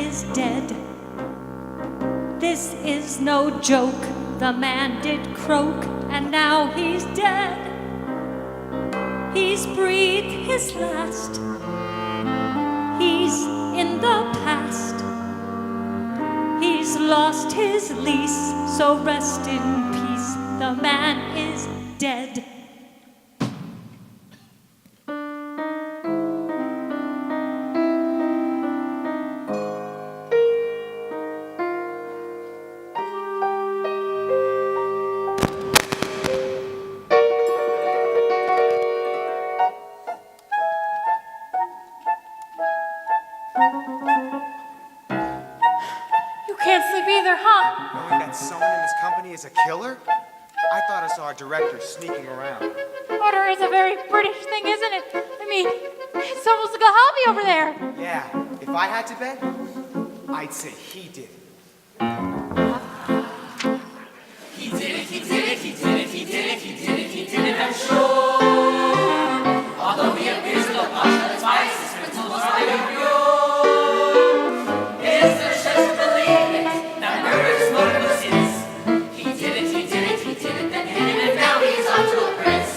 is dead. This is no joke. The man did croak, and now he's dead. He's breathed his last. He's in the past. He's lost his lease, so rest in peace. The man is dead. You can't sleep either, huh? Knowing that someone in this company is a killer? I thought I saw our director sneaking around. Murder is a very British thing, isn't it? I mean, it's almost like a hobby over there. Yeah, if I had to bet, I'd say he did it. He did it, he did it, he did it, he did it, he did it, he did it, I'm sure. Although he appears to look much of the twice, his principles are pure. Is there such to believe it, that murder's motive was his? He did it, he did it, he did it, then hit him, and now he's on to a prince.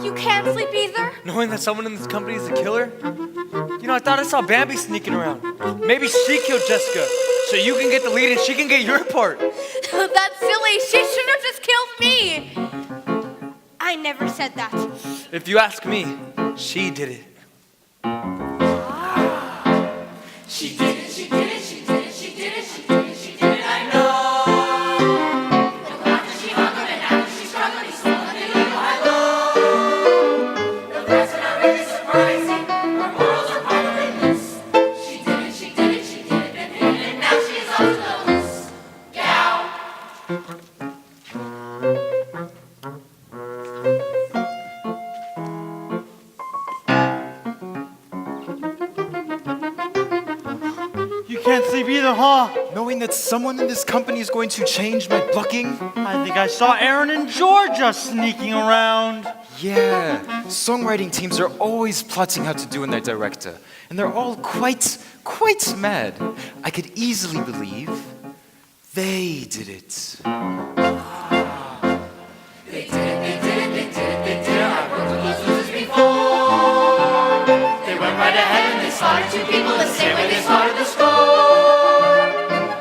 You can't sleep either? Knowing that someone in this company is a killer? You know, I thought I saw Bambi sneaking around. Maybe she killed Jessica, so you can get the lead and she can get your part. That's silly. She should have just killed me. I never said that. If you ask me, she did it. She did it, she did it, she did it, she did it, she did it, she did it, I know. Look after she hung him, and after she struggled, he swallowed it, you know I know. The rest are not really surprising, her morals are probably loose. She did it, she did it, she did it, then hit it, and now she's off to the loose. Gal. You can't sleep either, huh? Knowing that someone in this company is going to change my bucking? I think I saw Aaron and Georgia sneaking around. Yeah, songwriting teams are always plotting how to do in their director, and they're all quite mad. I could easily believe they did it. They did it, they did it, they did it, they did it. I've worked with those losers before. They went right ahead and they slaughtered two people the same way they slaughtered the score.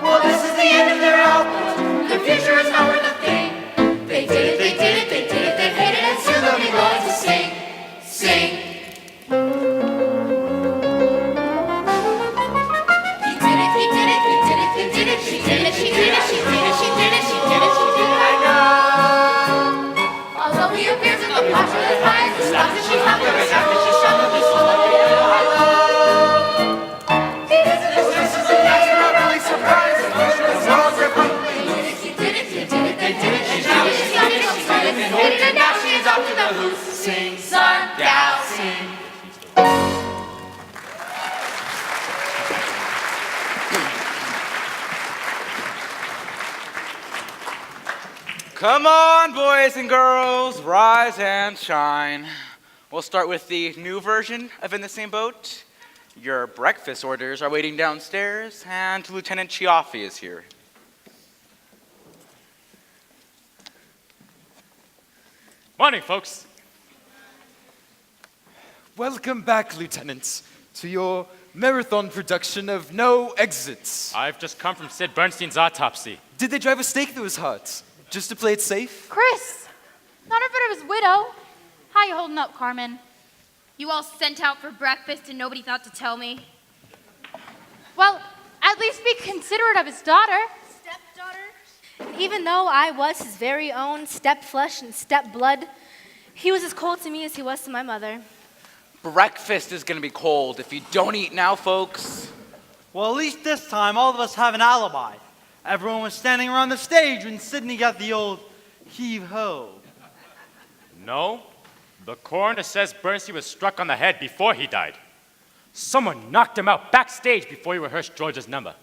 Well, this is the end of their output. Their future is not worth a thing. They did it, they did it, they did it, they hit it, and soon they'll be going to sing, sing. He did it, he did it, he did it, he did it, she did it, she did it, she did it, she did it, she did it, she did it, I know. Although he appears to look much of the time, the stuff that she hung him, and after she struggled, he swallowed it, you know I love. This is a night you're not really surprised. The world's republic. He did it, he did it, they did it, and now she's got it, she's got it, they hit it, and now she is off to the loose. Sing, son, gal, sing. Come on, boys and girls, rise and shine. We'll start with the new version of In the Same Boat. Your breakfast orders are waiting downstairs, and Lieutenant Chiaffi is here. Morning, folks. Welcome back, Lieutenant, to your marathon production of No Exits. I've just come from Sid Bernstein's autopsy. Did they drive a stake through his heart, just to play it safe? Chris, not a bit of his widow. How you holding up, Carmen? You all sent out for breakfast and nobody thought to tell me. Well, at least be considerate of his daughter. Stepdaughter? Even though I was his very own step-flesh and step-blood, he was as cold to me as he was to my mother. Breakfast is gonna be cold if you don't eat now, folks. Well, at least this time, all of us have an alibi. Everyone was standing around the stage when Sydney got the old heave-ho. No, the coroner says Bernstein was struck on the head before he died. Someone knocked him out backstage before he rehearsed George's number.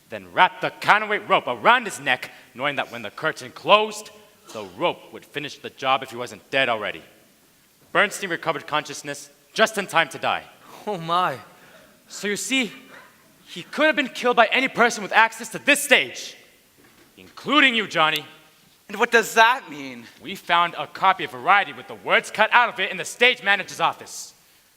then wrapped the counterweight rope around his neck, knowing that when the curtain closed, the rope would finish the job if he wasn't dead already. Bernstein recovered consciousness just in time to die. Oh my. So you see, he could have been killed by any person with access to this stage, including you, Johnny. And what does that mean? We found a copy of Variety with the words cut out of it in the stage manager's office.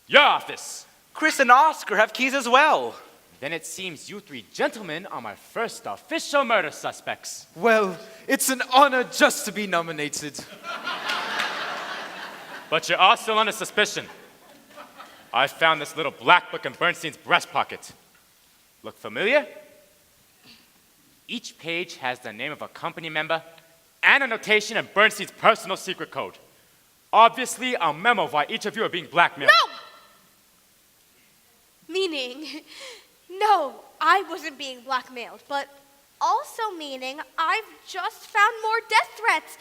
Your office. Chris and Oscar have keys as well. Then it seems you three gentlemen are my first official murder suspects. Well, it's an honor just to be nominated. But you're all still under suspicion. I found this little black book in Bernstein's breast pocket. Look familiar? Each page has the name of a company member and a notation in Bernstein's personal secret code. Obviously, a memo of why each of you are being blackmailed. No! Meaning, no, I wasn't being blackmailed, but also meaning I've just found more death threats,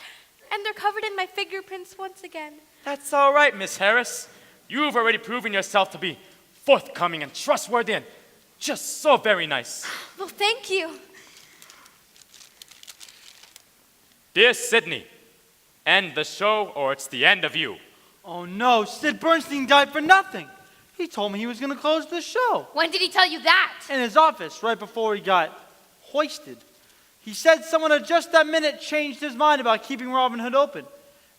and they're covered in my fingerprints once again. That's all right, Miss Harris. You've already proven yourself to be forthcoming and trustworthy and just so very nice. Well, thank you. Dear Sydney, end the show or it's the end of you. Oh no, Sid Bernstein died for nothing. He told me he was going to close the show. When did he tell you that? In his office, right before he got hoisted. He said someone had just that minute changed his mind about keeping Robin Hood open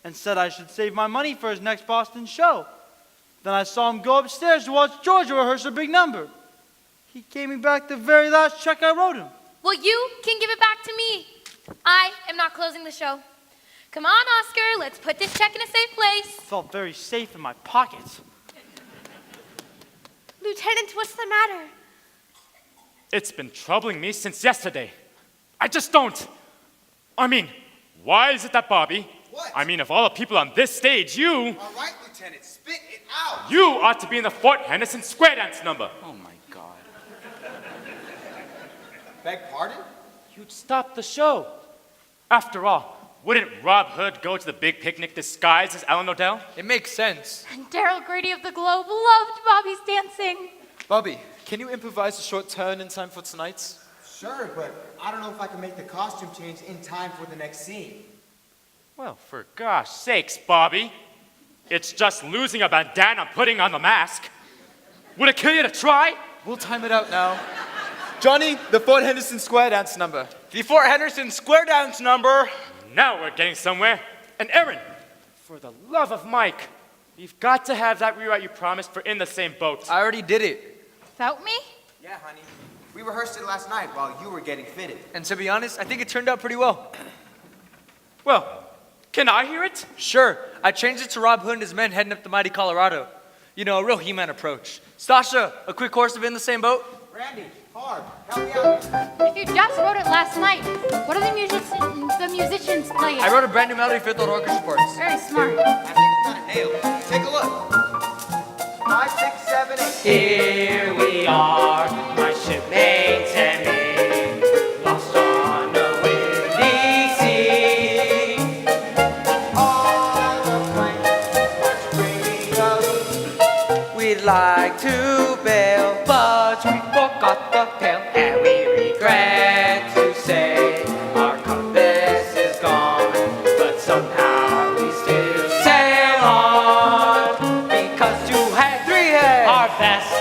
and said I should save my money for his next Boston show. Then I saw him go upstairs to watch Georgia rehearse a big number. He gave me back the very last check I wrote him. Well, you can give it back to me. I am not closing the show. Come on, Oscar, let's put this check in a safe place. Felt very safe in my pockets. Lieutenant, what's the matter? It's been troubling me since yesterday. I just don't. I mean, why is it that Bobby? What? I mean, of all the people on this stage, you All right, Lieutenant, spit it out. you ought to be in the Fort Henderson square dance number. Oh my God. Beg pardon? You'd stop the show. After all, wouldn't Rob Hood go to the big picnic disguised as Ellen Odell? It makes sense. And Daryl Grady of the Globe loved Bobby's dancing. Bobby, can you improvise a short turn in time for tonight? Sure, but I don't know if I can make the costume change in time for the next scene. Well, for gosh sakes, Bobby. It's just losing a bandana and putting on the mask. Would it kill you to try? We'll time it out now. Johnny, the Fort Henderson Square dance number. The Fort Henderson square dance number. Now we're getting somewhere. And Aaron, for the love of Mike, you've got to have that rewrite you promised for In the Same Boat. I already did it. Without me? Yeah, honey. We rehearsed it last night while you were getting fitted. And to be honest, I think it turned out pretty well. Well, can I hear it? Sure, I changed it to Rob Hood and his men heading up the mighty Colorado. You know, a real He-Man approach. Stasha, a quick course of In the Same Boat? Randy, Harv, help me out here. If you just wrote it last night, what are the musicians playing? I wrote a brand new melody for the orchestra parts. Very smart. I think it's not a nail. Take a look. 5, 6, 7, 8. Here we are, my shipmates and me, lost on a windy sea. All the planks march freely. We'd like to bail, but we forgot the pail, and we regret to say our compass is gone, but somehow we still sail on, because you had 3 heads are best,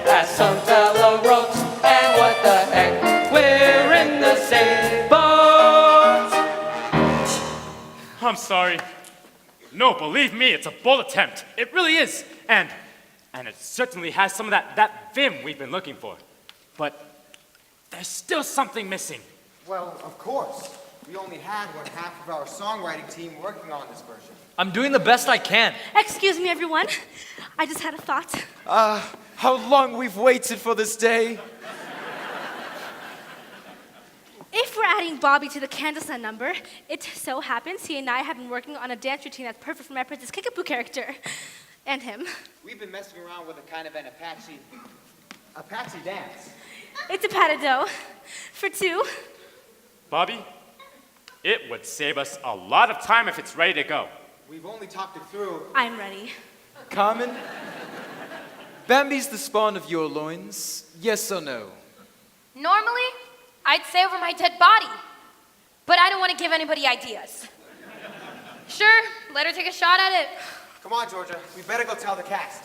as some fellow wrote, and what the heck, we're in the same boat. I'm sorry. No, believe me, it's a bold attempt. It really is. And it certainly has some of that vim we've been looking for. But there's still something missing. Well, of course. We only had half of our songwriting team working on this version. I'm doing the best I can. Excuse me, everyone. I just had a thought. How long we've waited for this day. If we're adding Bobby to the Candleside number, it so happens he and I have been working on a dance routine that's perfect for my Princess Kickapoo character. And him. We've been messing around with a kind of an Apache dance. It's a pas de deux for 2. Bobby, it would save us a lot of time if it's ready to go. We've only talked it through. I'm ready. Carmen, Bambi's the spawn of your loins, yes or no? Normally, I'd say over my dead body. But I don't want to give anybody ideas. Sure, let her take a shot at it. Come on, Georgia. We better go tell the cast.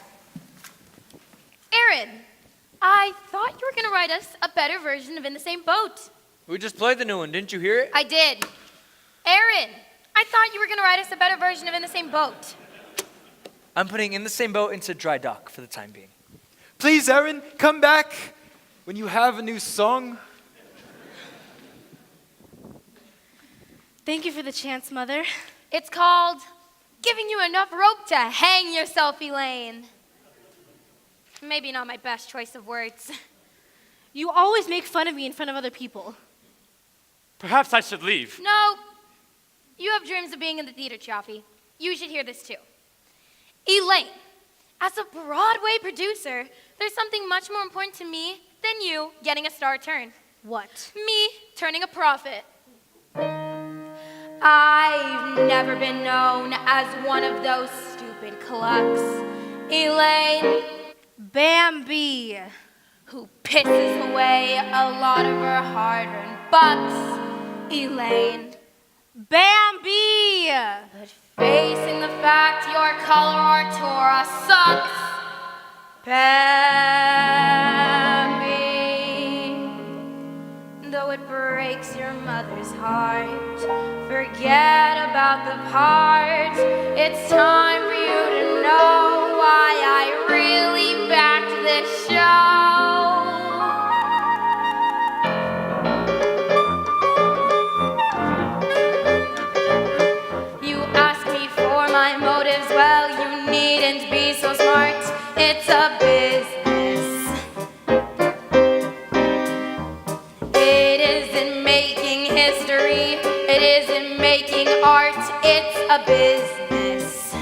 Aaron, I thought you were going to write us a better version of In the Same Boat. We just played the new one, didn't you hear it? I did. Aaron, I thought you were going to write us a better version of In the Same Boat. I'm putting In the Same Boat into dry dock for the time being. Please, Aaron, come back when you have a new song. Thank you for the chance, Mother. It's called Giving You Enough Rope to Hang Yourself, Elaine. Maybe not my best choice of words. You always make fun of me in front of other people. Perhaps I should leave. No, you have dreams of being in the theater, Chaffee. You should hear this too. Elaine, as a Broadway producer, there's something much more important to me than you getting a star turn. What? Me turning a profit. I've never been known as one of those stupid clucks. Elaine, Bambi. who pisses away a lot of her hard-earned bucks. Elaine, Bambi. but facing the fact your coloratura sucks. Bambi, though it breaks your mother's heart, forget about the part. It's time for you to know why I really backed this show. You ask me for my motives, well, you needn't be so smart. It's a business. It isn't making history, it isn't making art, it's a business.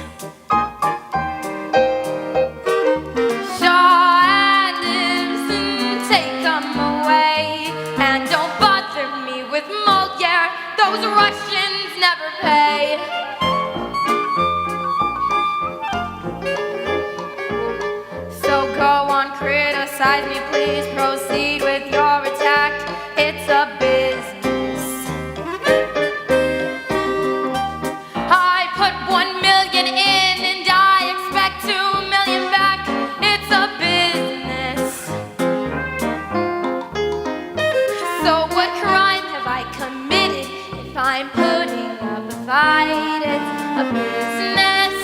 Shaw and Ibsen, take them away, and don't bother me with Moliere, those Russians never pay. So go on, criticize me, please proceed with your attack. It's a business. I put 1 million in and I expect 2 million back. It's a business. So what crime have I committed if I'm putting up a fight? It's a business.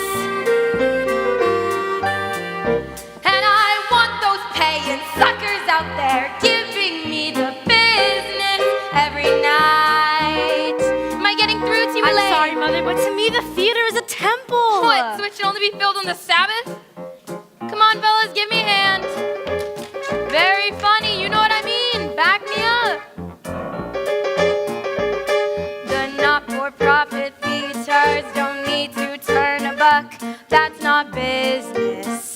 And I want those paying suckers out there giving me the business every night. Am I getting through to you, I'm Elaine? sorry, Mother, but to me the theater is a temple. What, so it should only be filled on the Sabbath? Come on, fellas, give me a hand. Very funny, you know what I mean. Back me up. The not-for-profit theaters don't need to turn a buck. That's not business.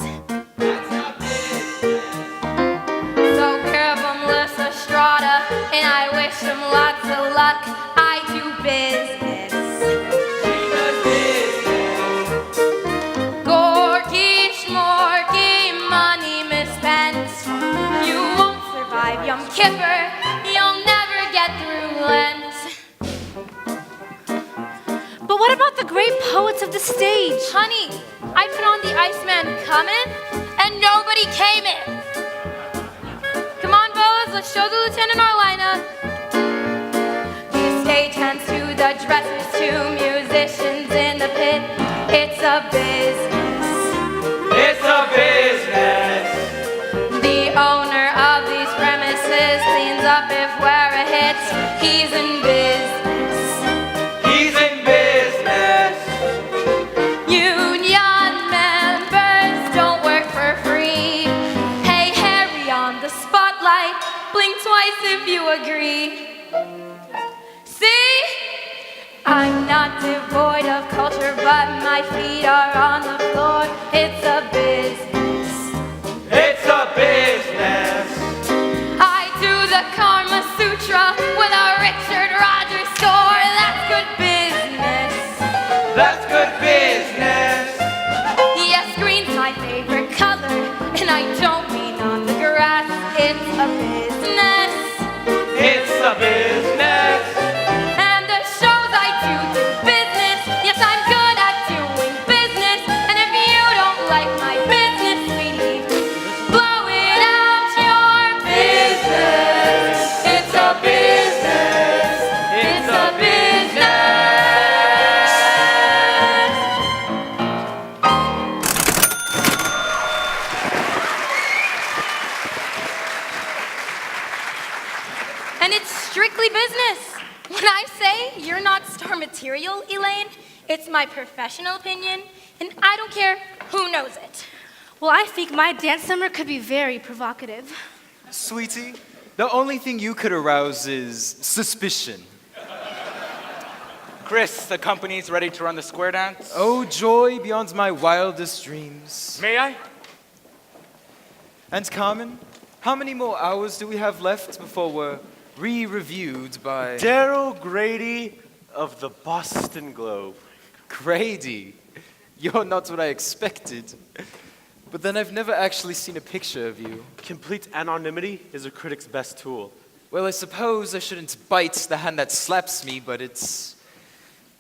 So careful, Melissa Strada, and I wish them lots of luck. I do business. Gorky, schmorky, money misspent. You won't survive Yom Kippur. You'll never get through Lent. But what about the great poets of the stage? Honey, I put on the Iceman coming, and nobody came in. Come on, fellas, let's show the lieutenant our lineup. The stage hands to the dressers, to musicians in the pit. It's a business. It's a business. The owner of these premises cleans up if we're a hit. He's in business. He's in business. Union members don't work for free. Hey, Harry on the spotlight, blink twice if you agree. See? I'm not devoid of culture, but my feet are on the floor. It's a business. It's a business. I do the Karma Sutra with a Richard Rogers score. That's good business. That's good business. Yes, green's my favorite color, and I don't mean on the grass. It's a business. It's a Lane. It's my professional opinion, and I don't care who knows it. Well, I think my dance number could be very provocative. Sweetie, the only thing you could arouse is suspicion. Chris, the company's ready to run the square dance. Oh, joy beyond my wildest dreams. May I? And Carmen, how many more hours do we have left before we're re-reviewed by... Daryl Grady of the Boston Globe. Grady? You're not what I expected. But then I've never actually seen a picture of you. Complete anonymity is a critic's best tool. Well, I suppose I shouldn't bite the hand that slaps me, but it's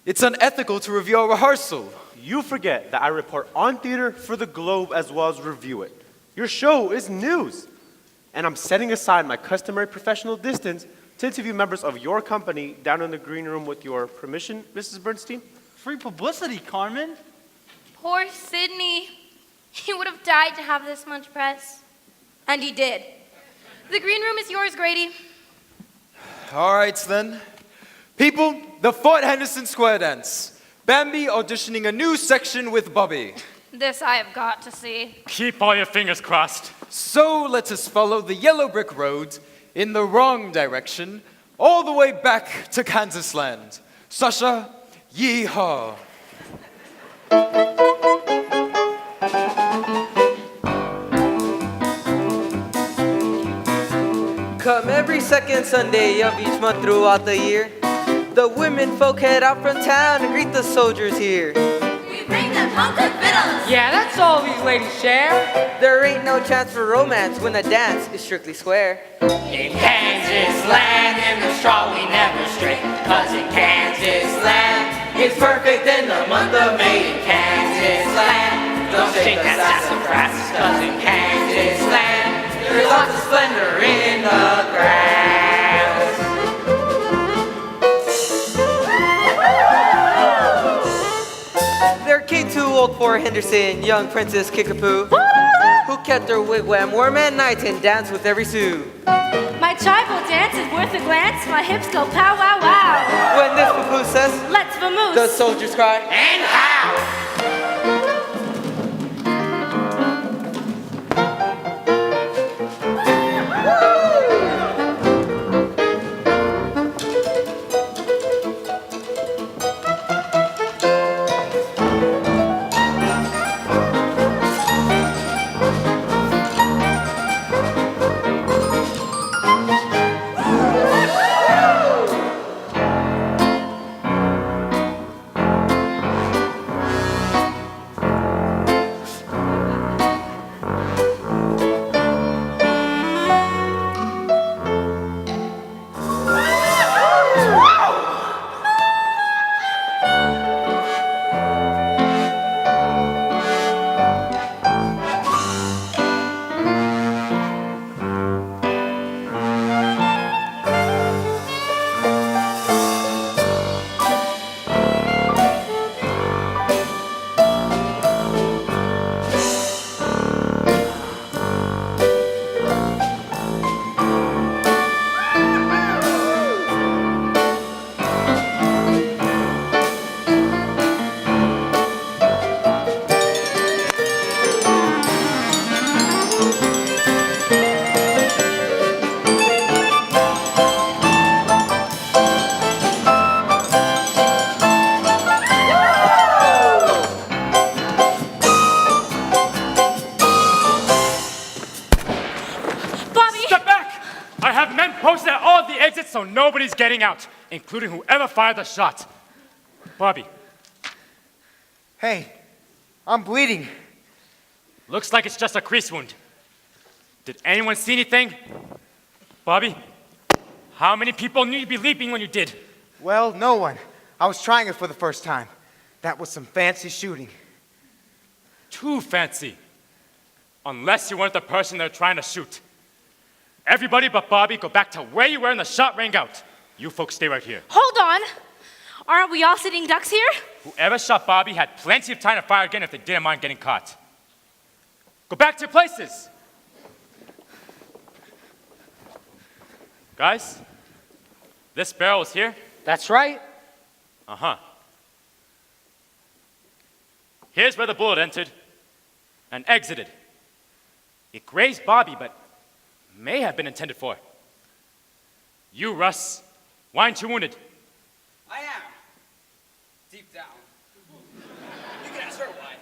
unethical to review a rehearsal. You forget that I report on theater for the Globe as well as review it. Your show is news. And I'm setting aside my customary professional distance to interview members of your company down in the green room with your permission, Mrs. Bernstein. Free publicity, Carmen. Poor Sydney. He would have died to have this much press. And he did. The green room is yours, Grady. All right, then. People, the Fort Henderson Square Dance. Bambi auditioning a new section with Bobby. This I have got to see. Keep all your fingers crossed. So let us follow the yellow brick road in the wrong direction, all the way back to Kansas land. Sasha, yee-haw. Come every second Sunday of each month throughout the year, the women folk head out from town to greet the soldiers here. We bring them honky fiddles. Yeah, that's all these ladies share. There ain't no chance for romance when the dance is strictly square. In Kansas land, in the straw we never stray. 'Cause in Kansas land, it's perfect in the month of May. In Kansas land, don't think that's sassafras. 'Cause in Kansas land, there's lots of splendor in the grass. They're kid too old for Henderson, young Princess Kickapoo, who kept her wigwam warm at night and danced with every Sioux. My tribal dance is worth a glance. My hips go pow wow wow. When this papoo says, let's vamoose, the soldiers cry, and how? So nobody's getting out, including whoever fired the shot. Bobby. Hey, I'm bleeding. Looks like it's just a crease wound. Did anyone see anything? Bobby, how many people knew you'd be leaping when you did? Well, no one. I was trying it for the first time. That was some fancy shooting. Too fancy. Unless you weren't the person they're trying to shoot. Everybody but Bobby, go back to where you were when the shot rang out. You folks stay right here. Hold on. Aren't we all sitting ducks here? Whoever shot Bobby had plenty of time to fire again if they didn't mind getting caught. Go back to your places. Guys, this barrel is here? That's right. Uh-huh. Here's where the bullet entered and exited. It grazed Bobby, but may have been intended for. You, Russ, why aren't you wounded? I am. Deep down. You can ask her why.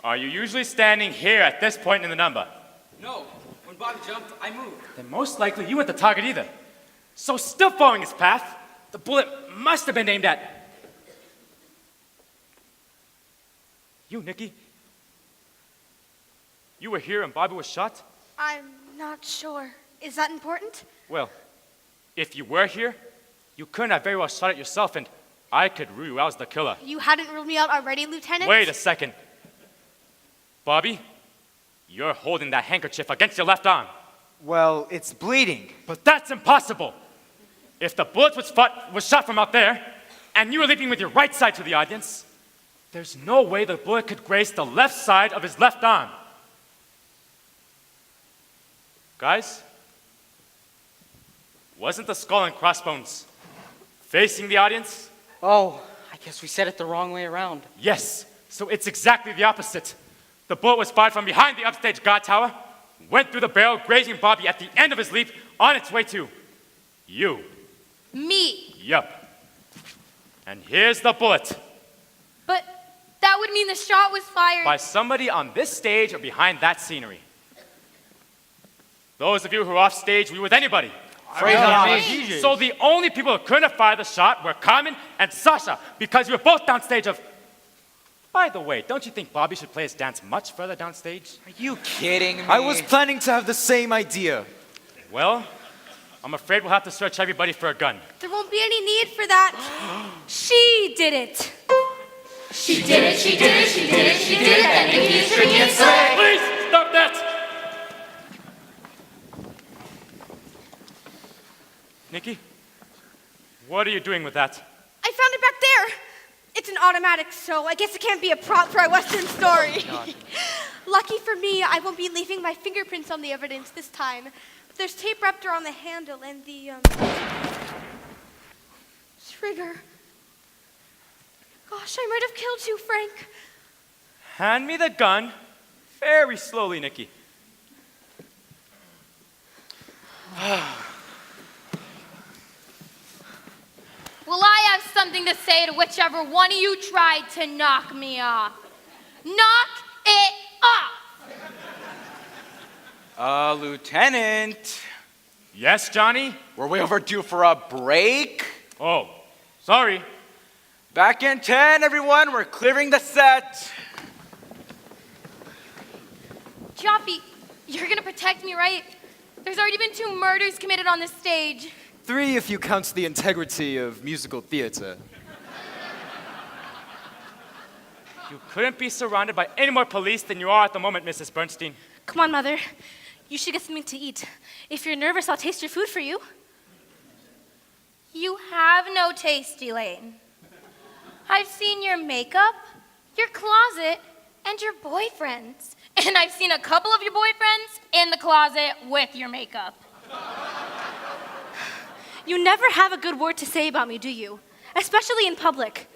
Are you usually standing here at this point in the number? No, when Bobby jumped, I moved. Then most likely you weren't the target either. So still following his path, the bullet must have been aimed at you, Nikki. You were here and Bobby was shot? I'm not sure. Is that important? Well, if you were here, you couldn't have very well shot it yourself, and I could rule you out as the killer. You hadn't ruled me out already, Lieutenant? Wait a second. Bobby, you're holding that handkerchief against your left arm. Well, it's bleeding. But that's impossible. If the bullet was shot from out there, and you were leaping with your right side to the audience, there's no way the bullet could graze the left side of his left arm. Guys, wasn't the skull and crossbones facing the audience? Oh, I guess we said it the wrong way around. Yes, so it's exactly the opposite. The bullet was fired from behind the upstage guard tower, went through the barrel, grazing Bobby at the end of his leap on its way to you. Me. Yup. And here's the bullet. But that would mean the shot was fired. By somebody on this stage or behind that scenery. Those of you who are off stage were with anybody. So the only people who couldn't have fired the shot were Carmen and Sasha, because you were both downstage of... By the way, don't you think Bobby should play his dance much further downstage? Are you kidding me? I was planning to have the same idea. Well, I'm afraid we'll have to search everybody for a gun. There won't be any need for that. She did it. She did it, she did it, she did it, she did it, that Nikki is tricky and slick. Please, stop that! Nikki, what are you doing with that? I found it back there. It's an automatic, so I guess it can't be a prop for a Western story. Lucky for me, I won't be leaving my fingerprints on the evidence this time. But there's tape wrapped around the handle and the trigger. Gosh, I might have killed you, Frank. Hand me the gun very slowly, Nikki. Well, I have something to say to whichever one of you tried to knock me off. Knock it off! Lieutenant. Yes, Johnny? We're way overdue for a break. Oh, sorry. Back in 10, everyone. We're clearing the set. Joffy, you're gonna protect me, right? There's already been 2 murders committed on this stage. 3 if you count the integrity of musical theater. You couldn't be surrounded by any more police than you are at the moment, Mrs. Bernstein. Come on, Mother. You should get something to eat. If you're nervous, I'll taste your food for you. You have no taste, Elaine. I've seen your makeup, your closet, and your boyfriends. And I've seen a couple of your boyfriends in the closet with your makeup. You never have a good word to say about me, do you? Especially in public.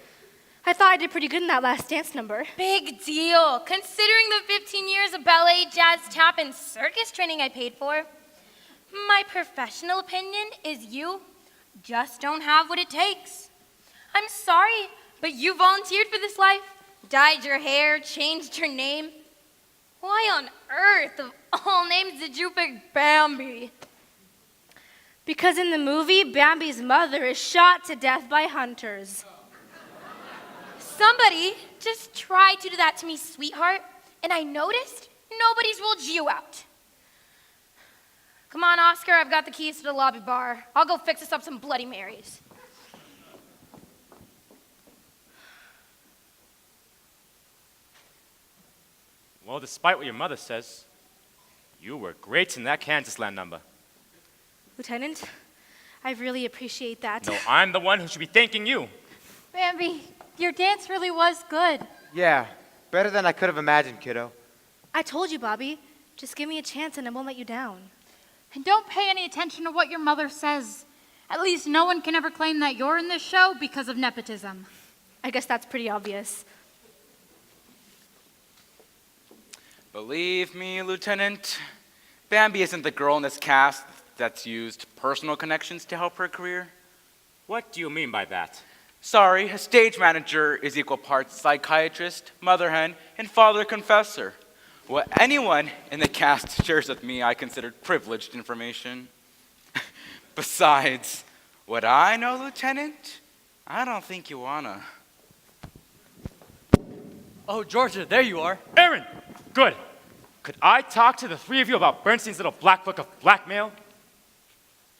I thought I did pretty good in that last dance number. Big deal, considering the 15 years of ballet, jazz, tap, and circus training I paid for. My professional opinion is you just don't have what it takes. I'm sorry, but you volunteered for this life, dyed your hair, changed your name. Why on earth, of all names, did you pick Bambi? Because in the movie, Bambi's mother is shot to death by hunters. Somebody just tried to do that to me, sweetheart, and I noticed nobody's ruled you out. Come on, Oscar, I've got the keys to the lobby bar. I'll go fix us up some Bloody Marys. Well, despite what your mother says, you were great in that Kansas Land number. Lieutenant, I really appreciate that. No, I'm the one who should be thanking you. Bambi, your dance really was good. Yeah, better than I could have imagined, kiddo. I told you, Bobby. Just give me a chance and I won't let you down. And don't pay any attention to what your mother says. At least no one can ever claim that you're in this show because of nepotism. I guess that's pretty obvious. Believe me, Lieutenant, Bambi isn't the girl in this cast that's used personal connections to help her career. What do you mean by that? Sorry, a stage manager is equal parts psychiatrist, mother hen, and father confessor. What anyone in the cast shares with me, I consider privileged information. Besides, what I know, Lieutenant, I don't think you wanna. Oh, Georgia, there you are. Aaron! Good. Could I talk to the three of you about Bernstein's little black book of blackmail?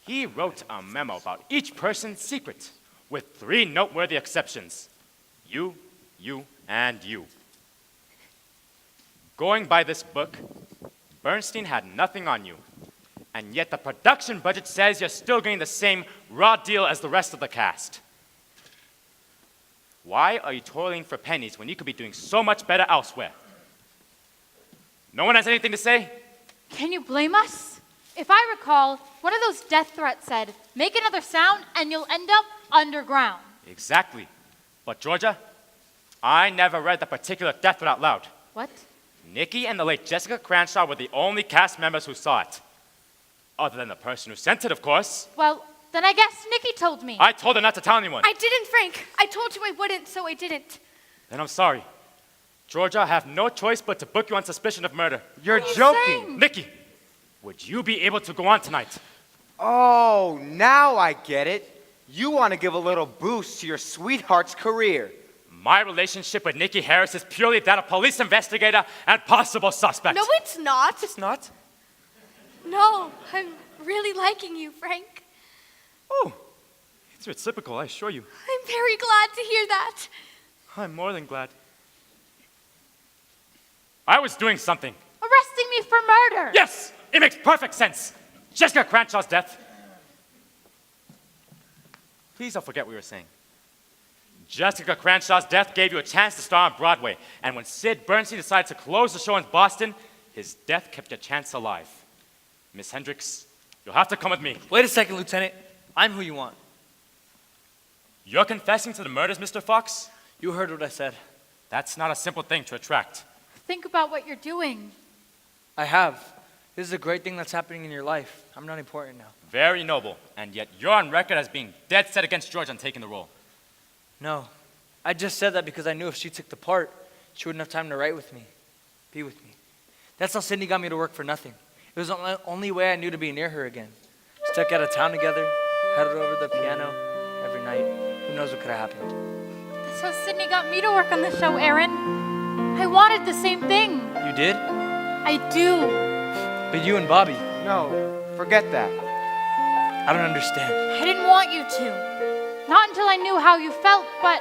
He wrote a memo about each person's secret, with 3 noteworthy exceptions. You, and you. Going by this book, Bernstein had nothing on you. And yet the production budget says you're still getting the same raw deal as the rest of the cast. Why are you toiling for pennies when you could be doing so much better elsewhere? No one has anything to say? Can you blame us? If I recall, one of those death threats said, make another sound and you'll end up underground. Exactly. But Georgia, I never read the particular death threat out loud. What? Nikki and the late Jessica Cranshaw were the only cast members who saw it. Other than the person who sent it, of course. Well, then I guess Nikki told me. I told her not to tell anyone. I didn't, Frank. I told you I wouldn't, so I didn't. Then I'm sorry. Georgia, I have no choice but to book you on suspicion of murder. You're joking. Nikki, would you be able to go on tonight? Oh, now I get it. You want to give a little boost to your sweetheart's career. My relationship with Nikki Harris is purely that of police investigator and possible suspect. No, it's not. It's not? No, I'm really liking you, Frank. Oh, it's reciprocal, I assure you. I'm very glad to hear that. I'm more than glad. I was doing something. Arresting me for murder. Yes, it makes perfect sense. Jessica Cranshaw's death. Please don't forget what we were saying. Jessica Cranshaw's death gave you a chance to star on Broadway, and when Sid Bernstein decided to close the show in Boston, his death kept your chance alive. Miss Hendricks, you'll have to come with me. Wait a second, Lieutenant. I'm who you want. You're confessing to the murders, Mr. Fox? You heard what I said. That's not a simple thing to retract. Think about what you're doing. I have. This is a great thing that's happening in your life. I'm not important now. Very noble, and yet you're on record as being dead set against George on taking the role. No. I just said that because I knew if she took the part, she wouldn't have time to write with me, be with me. That's how Sydney got me to work for nothing. It was the only way I knew to be near her again. Stuck out of town together, headed over the piano every night. Who knows what could have happened? That's how Sydney got me to work on the show, Aaron. I wanted the same thing. You did? I do. But you and Bobby. No, forget that. I don't understand. I didn't want you to. Not until I knew how you felt, but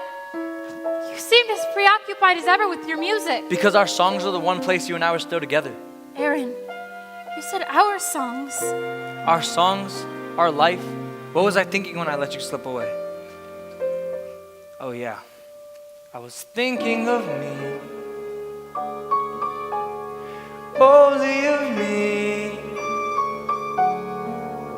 you seemed as preoccupied as ever with your music. Because our songs are the one place you and I were still together. Aaron, you said our songs. Our songs, our life. What was I thinking when I let you slip away? Oh yeah, I was thinking of me. Only of me.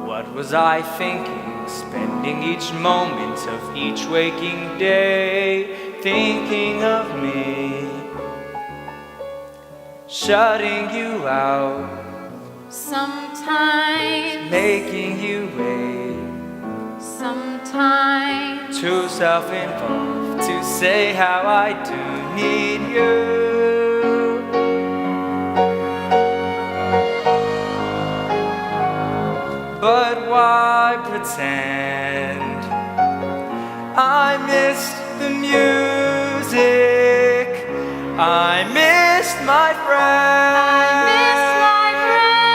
What was I thinking? Spending each moment of each waking day, thinking of me. Shutting you out. Sometimes. Making you wait. Sometimes. Too self-involved to say how I do need you. But why pretend? I missed the music. I missed my friend.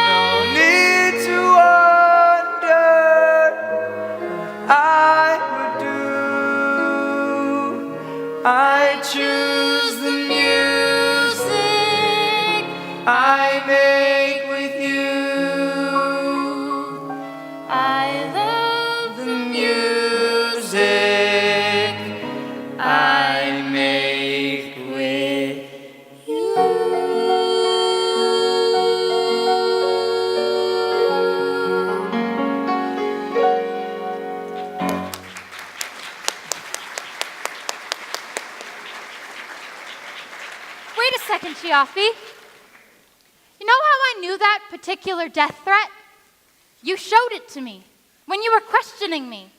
No need to wonder what I would do. I choose the music I make with you. I love the music I make with Wait a second, Chiaffi. I knew that particular death threat? You showed it to me when you were questioning me,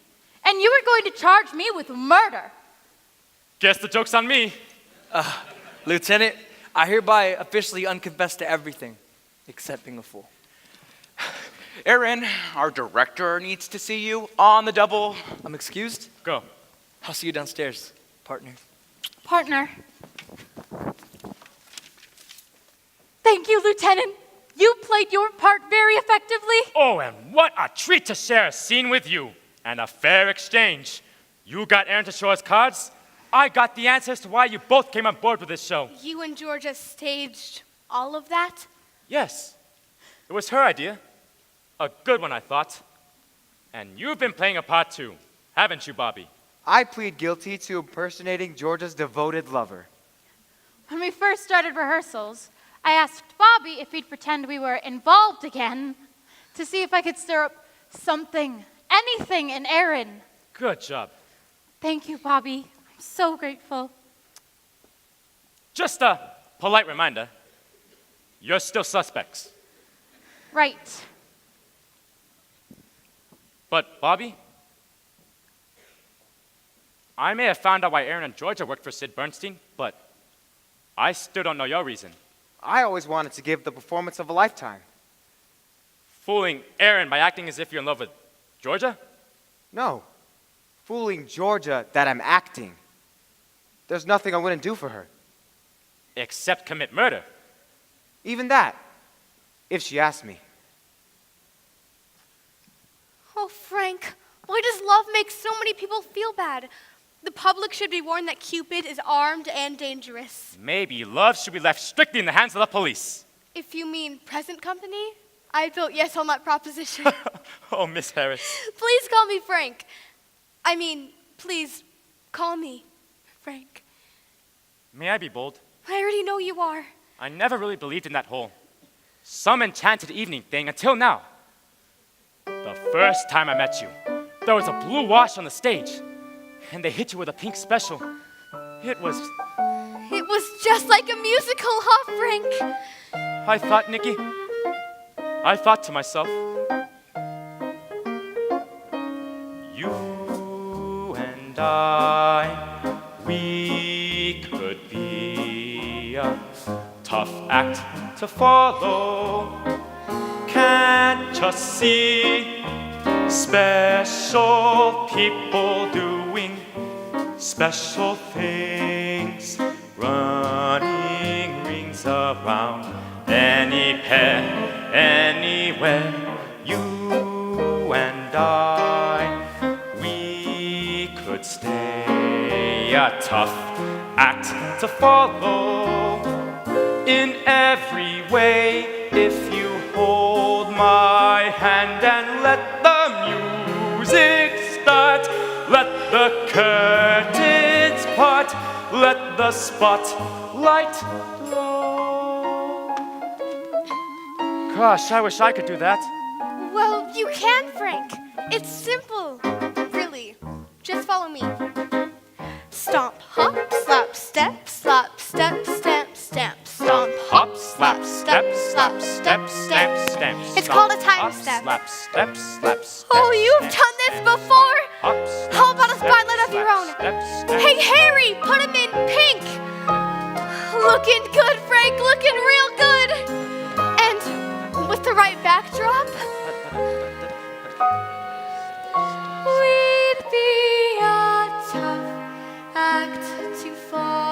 and you were going to charge me with murder. Guess the joke's on me. Lieutenant, I hereby officially unconfess to everything, except being a fool. Aaron, our director needs to see you on the double. I'm excused? Go. I'll see you downstairs, partner. Partner. Thank you, Lieutenant. You played your part very effectively. Oh, and what a treat to share a scene with you. And a fair exchange. You got Aaron to show us cards. I got the answers to why you both came on board with this show. You and Georgia staged all of that? Yes. It was her idea. A good one, I thought. And you've been playing a part too, haven't you, Bobby? I plead guilty to impersonating Georgia's devoted lover. When we first started rehearsals, I asked Bobby if he'd pretend we were involved again to see if I could stir up something, anything in Aaron. Good job. Thank you, Bobby. I'm so grateful. Just a polite reminder. You're still suspects. Right. But, Bobby, I may have found out why Aaron and Georgia worked for Sid Bernstein, but I still don't know your reason. I always wanted to give the performance of a lifetime. Fooling Aaron by acting as if you're in love with Georgia? No. Fooling Georgia that I'm acting. There's nothing I wouldn't do for her. Except commit murder. Even that, if she asked me. Oh, Frank, why does love make so many people feel bad? The public should be warned that Cupid is armed and dangerous. Maybe love should be left strictly in the hands of the police. If you mean present company, I'd vote yes on that proposition. Oh, Miss Harris. Please call me Frank. I mean, please call me Frank. May I be bold? I already know you are. I never really believed in that whole some enchanted evening thing until now. The first time I met you, there was a blue wash on the stage, and they hit you with a pink special. It was just like a musical, huh, Frank? I thought, Nikki, I thought to myself, you and I, we could be a tough act to follow. Can't you see special people doing special things, running rings around any pair, anywhere. You and I, we could stay a tough act to follow in every way if you hold my hand and let the music start. Let the curtains part, let the spotlight glow. Gosh, I wish I could do that. Well, you can, Frank. It's simple, really. Just follow me. Stomp, hop, slap, step, slap, step, stamp, stamp. Stomp, Hop, slap, step, slap, step, stamp, stamp. It's called a time Hop, step. slap, step, slap, step. Oh, you've done this before? Hop, step, How about a step, spotlight of your slap, own? step, step. Hey, Harry, put him in pink. Looking good, Frank, looking real good. And with the right backdrop, we'd be a tough act to follow.